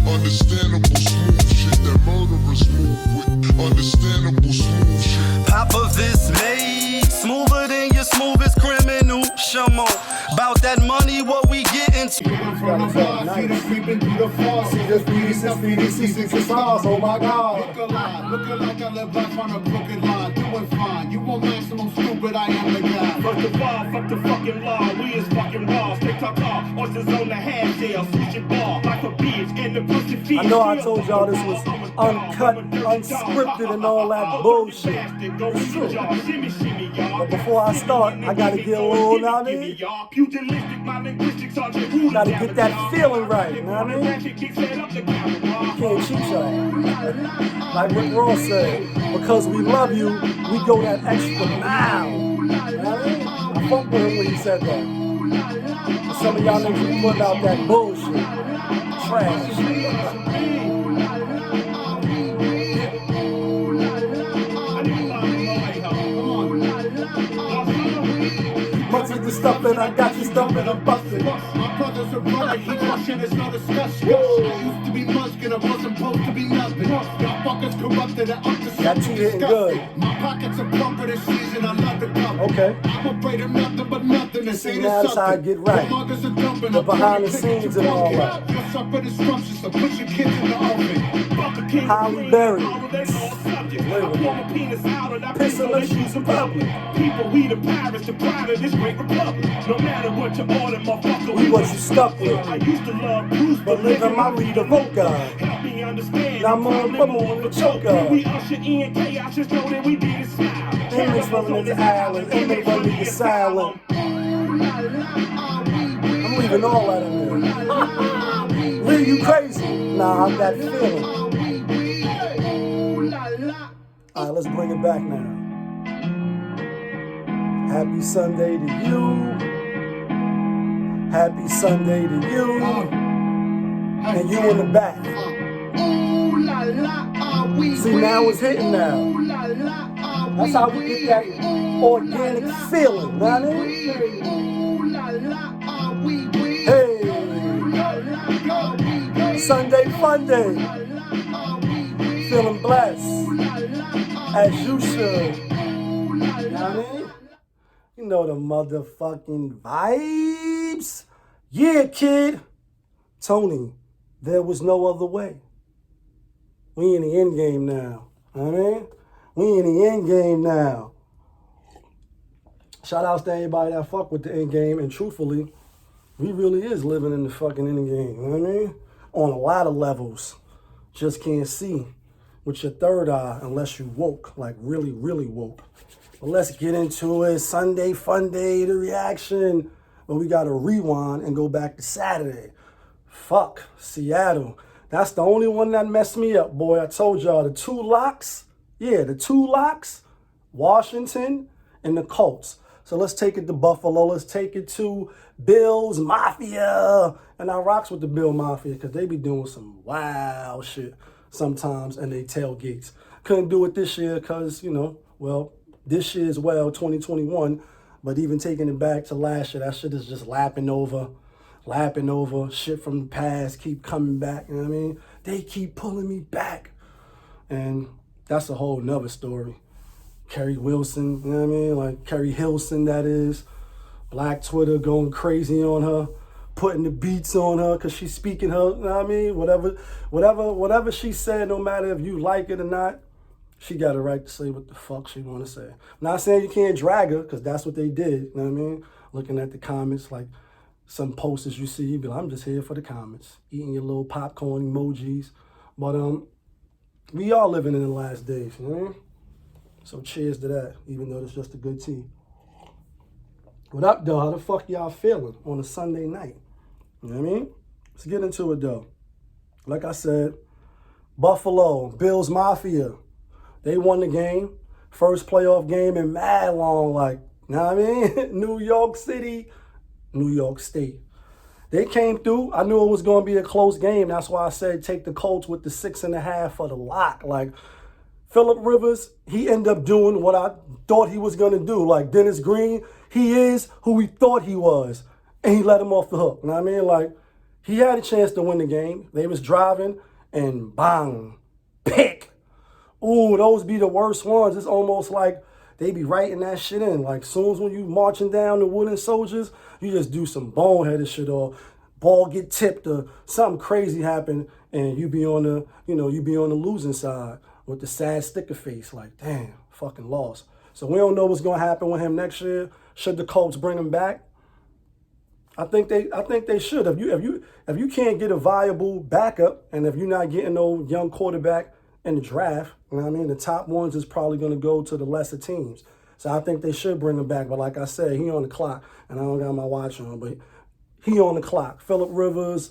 Understandable smooth shit that murderers move with. Understandable smooth shit. Pop of this made smoother than your smoothest criminal. Shamo, about that money, what we get into. From the bar, see them creeping through the floor. See this BDC sauce, oh my God. Looking like I live life on a crooked line. Doing fine, you won't maximum stupid, I am the guy. First of all, fuck the fucking law. We is fucking raw. Straight talk off. Oysters on the half shell. Sushi bar. Like a bitch in the pussy feet. I know I told y'all this was uncut, unscripted, and all that bullshit. It's true. But before I start, I gotta get a little, know what I mean? Gotta get that feeling right, you know what I mean? Can't cheat y'all. Like what Ross said, because we love you, we go that extra mile. You know what I mean? I fuck with him when he said that. But some of y'all niggas be putting out that bullshit. Trash. Much of the stuff that I got you stumping and busting. My brother's a brother, he watching, it's no discussion. I used to be muskin', I wasn't supposed to be nothing. Y'all fuckers corrupted and up to something disgusting. My pockets are plumper this season, I love the cover. Okay. I'm afraid of nothing but nothing. This ain't now that's how I get right. The behind the scenes and all that. Just up for the structures, so put your kids in the oven. How we buried. Piss unless she's in public. People, we the pirates, the pride of this great republic. No matter what you order, motherfucker, We what you stuck with. I used to love Bruce, But living my Rita Voca. help me understand. Now I'm on the choker. We usher in chaos, just know that we be the style. Inmates running in the island. Inmates running the silent. I'm leaving all that in there. Leave you crazy. Nah, I'm that feeling. Alright, let's bring it back now. Happy Sunday to you. Happy Sunday to you. And you in the back. See, now it's hitting now. That's how we get that organic feeling, know what I mean? Hey, Sunday fun day. Feeling blessed, as you should. You know what I mean? You know the motherfucking vibes. Yeah, kid. Tony, there was no other way. We in the end game now. You know what I mean? We in the end game now. Shout outs to anybody that fuck with the end game. And truthfully, we really is living in the fucking end game. You know what I mean? On a lot of levels. Just can't see with your third eye unless you woke. Like really, really woke. But let's get into it. Sunday fun day, the reaction. But we got to rewind and go back to Saturday. Fuck, Seattle. That's the only one that messed me up, boy. I told y'all the two locks. Yeah, the two locks, Washington and the Colts. So let's take it to Buffalo. Let's take it to Bills Mafia. And I rocks with the Bill Mafia because they be doing some wild shit sometimes and they tailgates. Couldn't do it this year because, you know, well, this year as well, 2021. But even taking it back to last year, that shit is just lapping over. Shit from the past keep coming back, you know what I mean? They keep pulling me back. And that's a whole nother story. Kerri Wilson, you know what I mean? Like Kerri HILSON, that is. Black Twitter going crazy on her, putting the beats on her because she's speaking her, you know what I mean? Whatever she said, no matter if you like it or not, she got a right to say what the fuck she want to say. I'm not saying you can't drag her because that's what they did, you know what I mean? Looking at the comments, like some posters you see, you be like, I'm just here for the comments, eating your little popcorn emojis. But we are living in the last days, you know what I mean? So cheers to that, even though it's just a good tea. What up, though? How the fuck y'all feeling on a Sunday night? You know what I mean? Let's get into it, though. Like I said, Buffalo, Bills Mafia, they won the game. First playoff game in mad long, like, you know what I mean? New York City, New York State. They came through. I knew it was going to be a close game. That's why I said take the Colts with the 6.5 for the lock. Like, Phillip Rivers, he ended up doing what I thought he was going to do. Like, Dennis Green, he is who we thought he was. And he let him off the hook. You know what I mean? Like, He had a chance to win the game. They was driving and bang, pick. Ooh, those be the worst ones. It's almost like they be writing that shit in. Like, soon as when you marching down the wooden soldiers, you just do some boneheaded shit, or ball get tipped, or something crazy happen, and you be on the, you be on the losing side with the sad sticker face. Like, damn, fucking lost. So we don't know what's gonna happen with him next year. Should the Colts bring him back? I think they should. If you can't get a viable backup, and if you're not getting no young quarterback in the draft, you know what I mean? The top ones is probably going to go to the lesser teams. So I think they should bring him back. But like I said, he on the clock, and I don't got my watch on, but he on the clock. Phillip Rivers,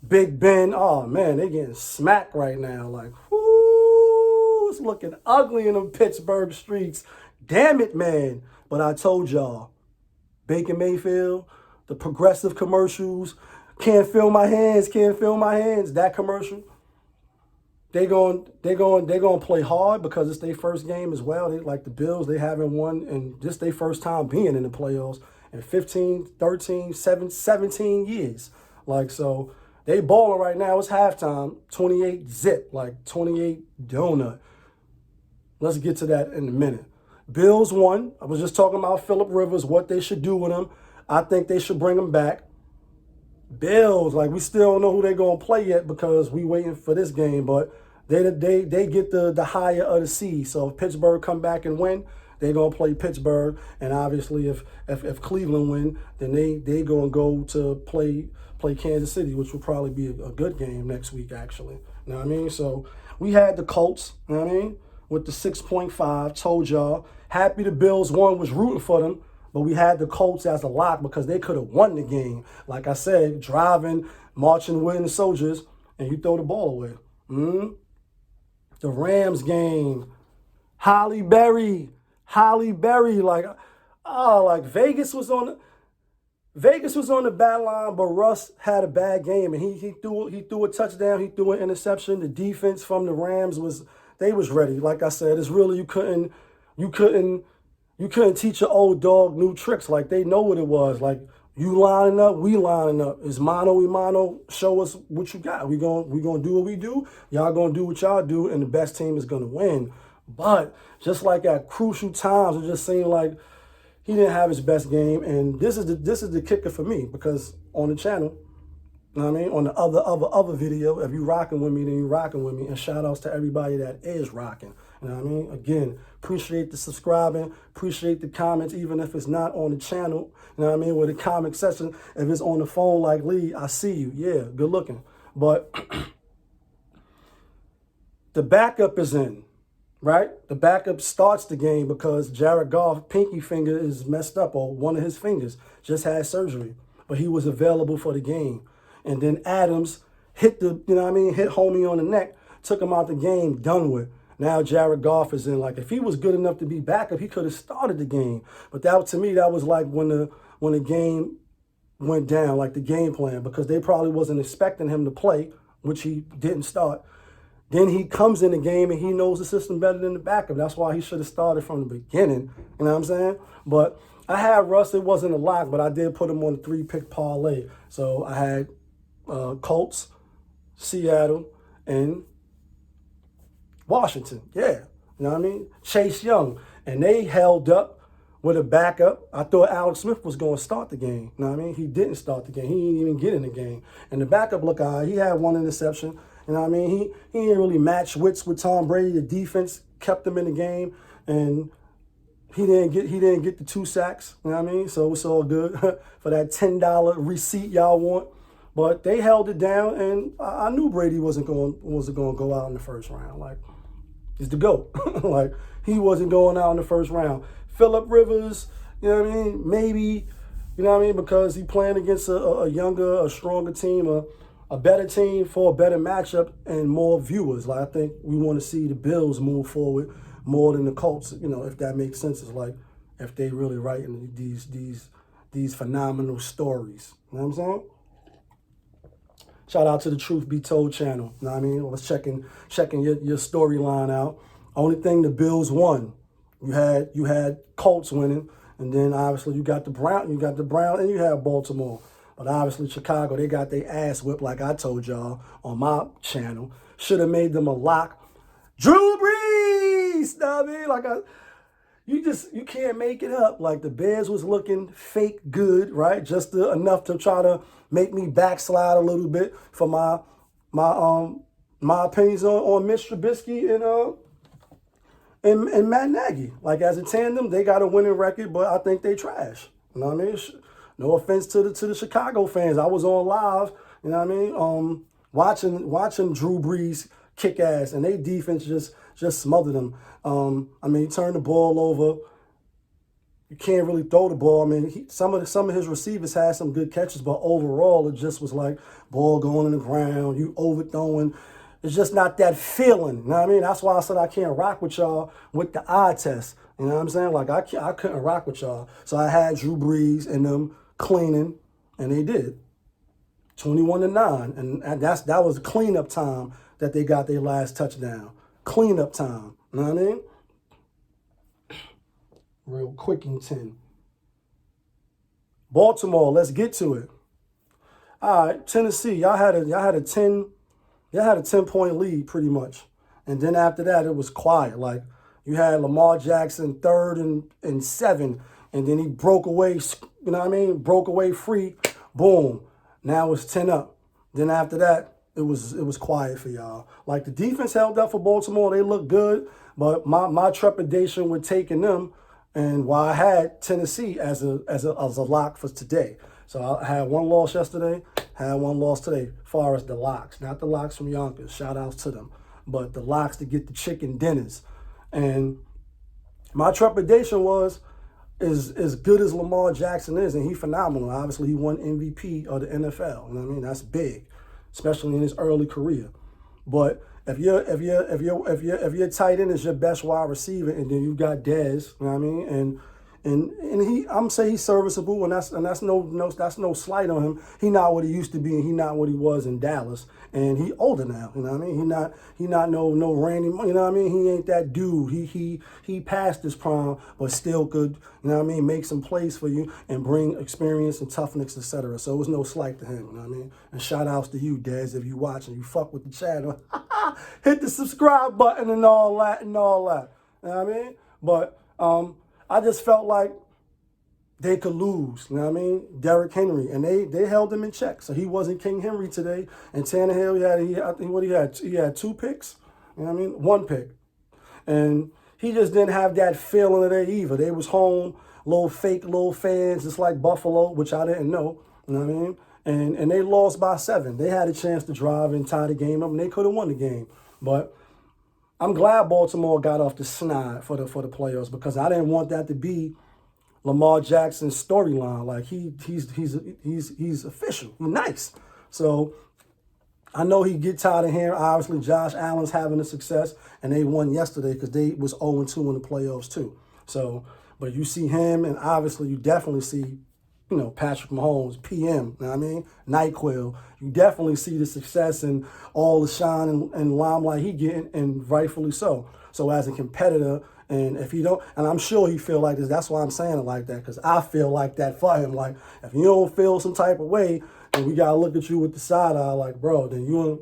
Big Ben, oh man, they getting smacked right now. Like, whoo, it's looking ugly in them Pittsburgh streets. Damn it, man. But I told y'all, Baker Mayfield, the progressive commercials, can't feel my hands, that commercial. They going play hard because it's their first game as well. They, like the Bills, they haven't won, and this their first time being in the playoffs in 15, 13, 17 years. Like, so they balling right now. It's halftime, 28-zip, like 28 donut. Let's get to that in a minute. Bills won. I was just talking about Phillip Rivers, what they should do with him. I think they should bring him back. Bills, like, we still don't know who they're going to play yet because we waiting for this game, but they get the higher of the seed. So if Pittsburgh come back and win, they're going to play Pittsburgh. And obviously if Cleveland win, then they going to go to play Kansas City, which will probably be a good game next week, actually. You know what I mean? So we had the Colts, you know what I mean, with the 6.5. Told y'all. Happy the Bills won, was rooting for them. But we had the Colts as a lock because they could have won the game. Like I said, driving, marching, winning the soldiers, and you throw the ball away. The Rams game, Holly Berry, like Vegas was on the bad line, but Russ had a bad game, and he threw a touchdown, he threw an interception. The defense from the Rams was ready. Like I said, it's really you couldn't teach an old dog new tricks. Like, they know what it was. Like, you lining up, we lining up. It's mano y mano. Show us what you got. We gonna do what we do. Y'all gonna do what y'all do, and the best team is gonna win. But just like at crucial times, it just seemed like he didn't have his best game. And this is the kicker for me, because on the channel, you know what I mean, on the other video, if you rocking with me, then you rocking with me. And shout outs to everybody that is rocking. You know what I mean? Again, appreciate the subscribing, appreciate the comments, even if it's not on the channel. You know what I mean? With the comment section, if it's on the phone like Lee, I see you. Yeah, good looking. But the backup is in, right? The backup starts the game because Jared Goff, pinky finger is messed up, or one of his fingers just had surgery, but he was available for the game. And then Adams hit hit homie on the neck, took him out the game, done with. Now Jared Goff is in. Like, if he was good enough to be backup, he could have started the game. But that, to me, that was like when the game went down, like the game plan, because they probably wasn't expecting him to play, which he didn't start. Then he comes in the game and he knows the system better than the backup. That's why he should have started from the beginning. You know what I'm saying? But I had Russ. It wasn't a lock, but I did put him on a 3-pick parlay. So I had Colts, Seattle, and Washington. Yeah. You know what I mean? Chase Young. And they held up with a backup. I thought Alex Smith was going to start the game. You know what I mean? He didn't start the game. He didn't even get in the game. And the backup looked all right. He had one interception. You know what I mean? He didn't really match wits with Tom Brady. The defense kept him in the game, and he didn't get the 2 sacks. You know what I mean? So it's all good for that $10 receipt y'all want. But they held it down, and I knew Brady wasn't going to go out in the first round. Like, he's the GOAT. Like, he wasn't going out in the first round. Phillip Rivers, you know what I mean? Maybe, you know what I mean? Because he playing against a younger, a stronger team, a better team for a better matchup and more viewers. Like, I think we want to see the Bills move forward more than the Colts, you know, if that makes sense. It's like, if they really writing these phenomenal stories. You know what I'm saying? Shout out to the Truth Be Told channel. You know what I mean? I was checking your storyline out. Only thing, the Bills won. You had Colts winning, and then obviously you got the Brown, and you had Baltimore. But obviously Chicago, they got their ass whipped like I told y'all on my channel. Should have made them a lock. Drew Brees! Know what I mean? Like, you can't make it up. Like, the Bears was looking fake good, right? Just enough to try to make me backslide a little bit for my opinions on Mitch Trubisky and Matt Nagy. Like, as a tandem, they got a winning record, but I think they trash. You know what I mean? No offense to the Chicago fans. I was on live, you know what I mean? Watching Drew Brees kick ass, and they defense just smothered them. I mean, he turned the ball over. You can't really throw the ball. I mean, some of his receivers had some good catches, but overall, it just was like ball going in the ground, you overthrowing. It's just not that feeling. You know what I mean? That's why I said I can't rock with y'all with the eye test. You know what I'm saying? Like, I couldn't rock with y'all. So I had Drew Brees and them cleaning, and they did. 21-9. And that was cleanup time that they got their last touchdown. Cleanup time. You know what I mean? Real Quickington. Baltimore, let's get to it. All right, Tennessee, y'all had a 10-point lead pretty much. And then after that, it was quiet. Like, you had Lamar Jackson 3rd and 7, and then he broke away, you know what I mean? Broke away free. Boom. Now it's 10 up. Then after that, it was quiet for y'all. Like, the defense held up for Baltimore. They looked good, but my trepidation with taking them, and why I had Tennessee as a lock for today. So I had one loss yesterday, had one loss today, as far as the locks. Not the locks from Yonkers, shout outs to them, but the locks to get the chicken dinners. And my trepidation was, as good as Lamar Jackson is, and he's phenomenal. Obviously, he won MVP of the NFL. You know what I mean? That's big, especially in his early career. But if your tight end is your best wide receiver, and then you got Dez, you know what I mean, and I'm saying he's serviceable, and that's no slight on him. He not what he used to be, and he not what he was in Dallas, and he older now. You know what I mean? He not no Randy. You know what I mean? He ain't that dude. He passed his prime, but still could. You know what I mean? Make some plays for you and bring experience and toughness, etc. So it was no slight to him. You know what I mean? And shout outs to you, Dez, if you watching, you fuck with the channel. Hit the subscribe button and all that. You know what I mean? But I just felt like they could lose, you know what I mean? Derrick Henry, and they held him in check. So he wasn't King Henry today. And Tannehill, he had 2 picks, you know what I mean? 1 pick. And he just didn't have that feeling of that either. They was home, little fans, just like Buffalo, which I didn't know, you know what I mean? And they lost by 7. They had a chance to drive and tie the game up, and they could have won the game. But I'm glad Baltimore got off the snide for the playoffs, because I didn't want that to be Lamar Jackson's storyline. Like, he's official. He's nice. So I know he get tired of hearing. Obviously, Josh Allen's having a success, and they won yesterday because they was 0-2 in the playoffs too. So, but you see him, and obviously you definitely see, you know, Patrick Mahomes, PM, you know what I mean? NyQuil. You definitely see the success and all the shine and limelight he getting, and rightfully so. So as a competitor, and if you don't, and I'm sure he feel like this, that's why I'm saying it like that, because I feel like that for him. Like, if you don't feel some type of way, then we gotta look at you with the side eye, like, bro, then you're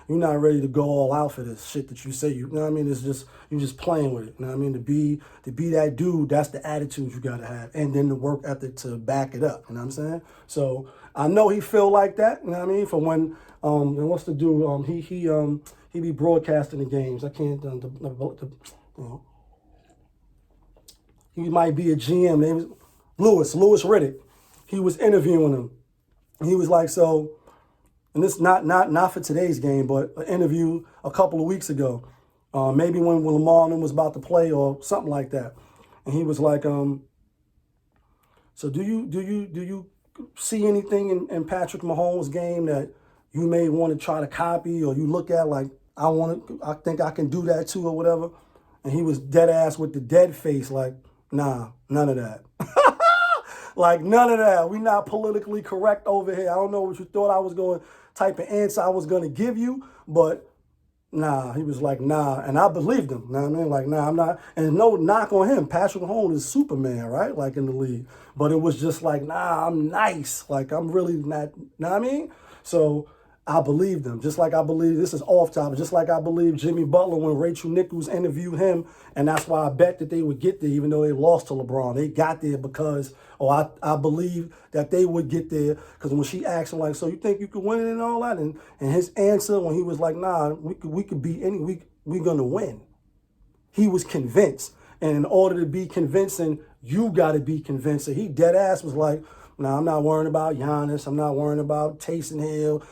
not ready to go all out for this shit that you say. You know what I mean? It's just, you're just playing with it. You know what I mean? To be that dude, that's the attitude you gotta have, and then the work ethic to back it up. You know what I'm saying? So I know he feel like that. You know what I mean? For when and what's the dude? He be broadcasting the games. I can't. You know, he might be a GM. Name was Lewis Riddick. He was interviewing him. He was like, so, and this not for today's game, but an interview a couple of weeks ago, maybe when Lamar was about to play or something like that, and he was like, so do you see anything in Patrick Mahomes' game that you may want to try to copy, or you look at like, I think I can do that too, or whatever? And he was dead ass with the dead face, like, nah, none of that. Like, none of that. We not politically correct over here. I don't know what you thought I was going, type of answer I was going to give you, but Nah, he was like, nah, and I believed him. Know what I mean? Like, nah, I'm not, and no knock on him. Patrick Mahomes is Superman, right? Like in the league. But it was just like, nah, I'm nice. Like, I'm really not, know what I mean? So I believed him. Just like I believe, this is off topic, just like I believe Jimmy Butler when Rachel Nichols interviewed him. And that's why I bet that they would get there, even though they lost to LeBron. They got there because, I believe that they would get there. Because when she asked him, like, so you think you could win it and all that? And his answer when he was like, nah, we could beat any, we're going to win. He was convinced. And in order to be convincing, you got to be convincing. He dead ass was like, nah, I'm not worrying about Giannis. I'm not worrying about Taysom Hill.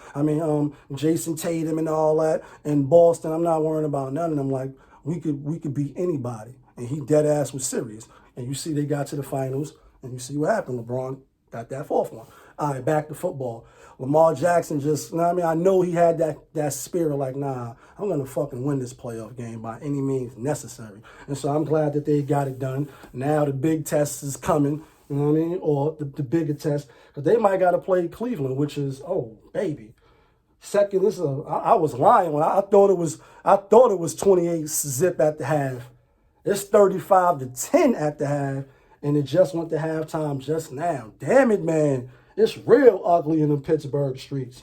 Jason Tatum and all that. In Boston, I'm not worrying about none of them. Like, we could beat anybody. And he dead ass was serious. And you see they got to the finals, and you see what happened. LeBron got that fourth one. All right, back to football. Lamar Jackson just, you know what I mean? I know he had that spirit like, nah, I'm going to fucking win this playoff game by any means necessary. And so I'm glad that they got it done. Now the big test is coming. You know what I mean? Or the bigger test. Because they might got to play Cleveland, which is, oh, baby. Second, I was lying when I thought it was 28 zip at the half. It's 35-10 at the half, and it just went to halftime just now. Damn it, man. It's real ugly in the Pittsburgh streets.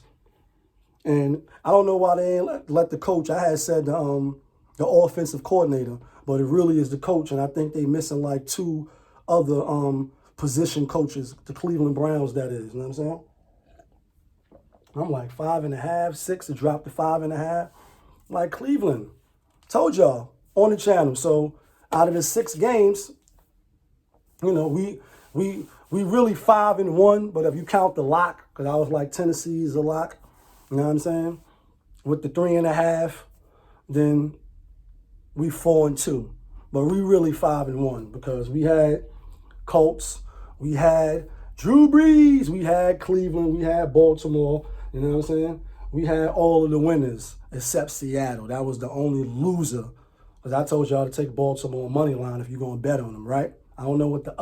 And I don't know why they ain't let the coach. I had said the offensive coordinator, but it really is the coach, and I think they missing like two other position coaches, the Cleveland Browns, that is. You know what I'm saying? I'm like 5.5, 6 to drop to 5.5. Like Cleveland. Told y'all on the channel. So out of the 6 games, you know, we really 5-1, but if you count the lock, because I was like Tennessee is a lock, you know what I'm saying? With the 3.5, then we 4-2. But we really 5-1 because we had Colts, we had Drew Brees, we had Cleveland, we had Baltimore, you know what I'm saying? We had all of the winners except Seattle. That was the only loser. Because I told y'all to take Baltimore money line if you're going to bet on them, right? I don't know what the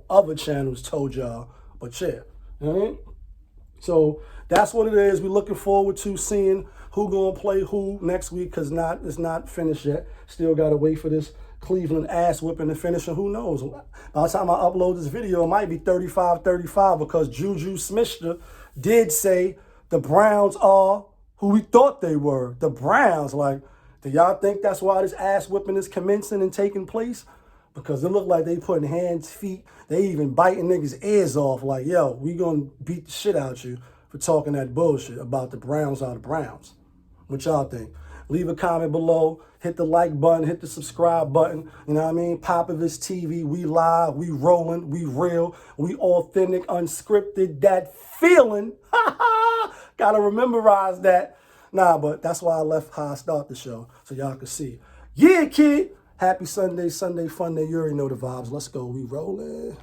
other channels told y'all, but yeah. You know what I mean? So that's what it is. We're looking forward to seeing who going to play who next week because it's not finished yet. Still got to wait for this Cleveland ass whipping to finish, and who knows? By the time I upload this video, it might be 35-35 because Juju Smith-Schuster did say the Browns are who we thought they were. The Browns, like, do y'all think that's why this ass whipping is commencing and taking place? Because it looked like they putting hands, feet, they even biting niggas' ears off like, yo, we gonna beat the shit out you for talking that bullshit about the Browns are the Browns. What y'all think? Leave a comment below, hit the like button, hit the subscribe button, you know what I mean? Popovich TV, we live, we rolling, we real, we authentic, unscripted, that feeling. Gotta memorize that. Nah, but that's why I left how I start the show, so y'all can see. Yeah, kid. Happy Sunday, Sunday fun day. You already know the vibes. Let's go. We rolling.